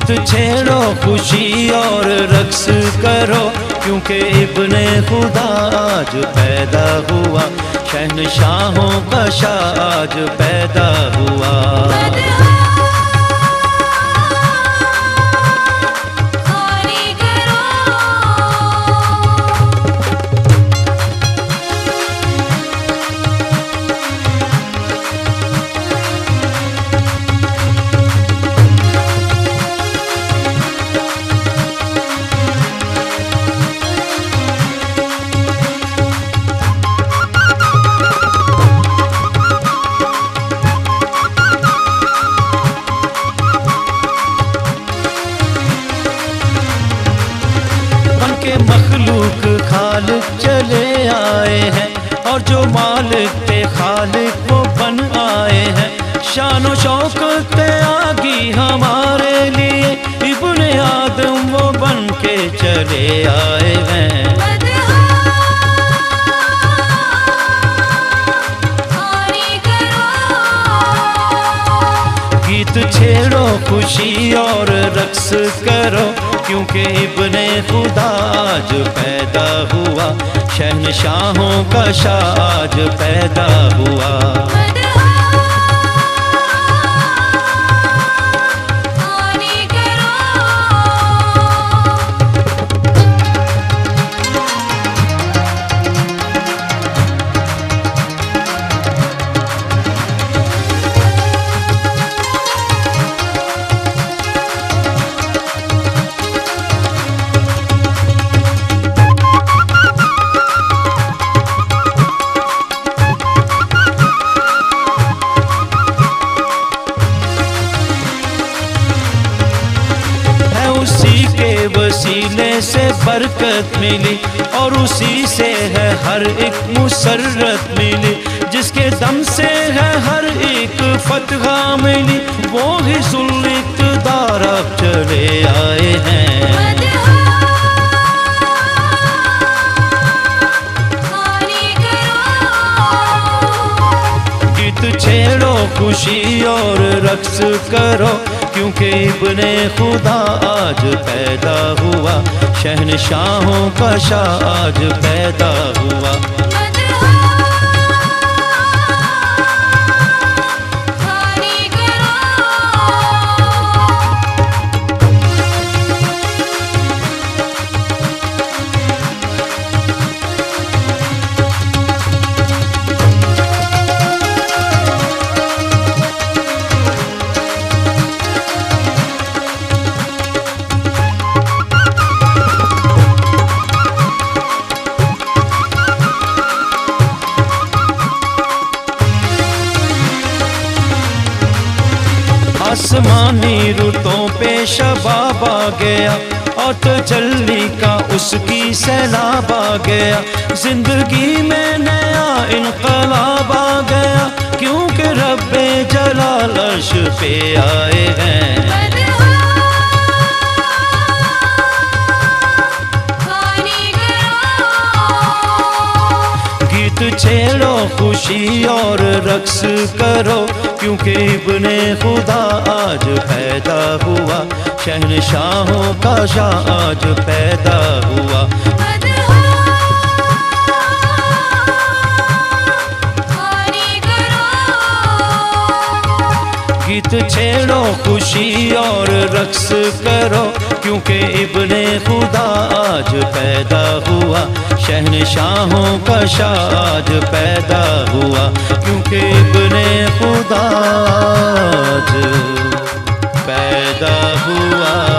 गीत छेड़ो खुशी और रक्स करो, क्योंकि इब्ने खुदा आज पैदा हुआ, शहनशाहों का शाह आज पैदा हुआ। मखलूक खालिक चले आए हैं, और जो मालिक थे खालिक वो बन आए हैं। शानो शौकत आगी हमारे लिए, इब्ने आदम वो बन के चले आए हैं। गीत छेड़ो खुशी और रक्स करो, क्योंकि इब्ने खुदा आज पैदा हुआ, शहनशाहों का शाह आज पैदा हुआ। उसी के वसीले से बरकत मिली, और उसी से है हर एक मुसर्रत मिली। जिसके दम से है हर एक फतहा मिली, वो ही ज़ुल इक़्तिदार अब चले आए हैं। गीत छेड़ो खुशी और रक्स करो, क्योंकि इब्ने खुदा आज पैदा हुआ, शहनशाहों का शाह आज पैदा हुआ। आसमानी रुतों पे शबाब आ गया, और तजल्ली का उसकी सैलाब आ गया। जिंदगी में नया इनकलाब आ गया, क्योंकि रब्बे जलाल अर्श पे आए हैं। गीत छेड़ो खुशी और रक्स करो, क्योंकि इब्ने खुदा आज पैदा हुआ, शहनशाहों का शाह आज पैदा हुआ। गीत छेड़ो खुशी और रक्स करो, क्योंकि इब्ने खुदा आज पैदा हुआ, शहनशाहों का शाह आज पैदा हुआ। क्योंकि इब्ने खुदा आज पैदा हुआ।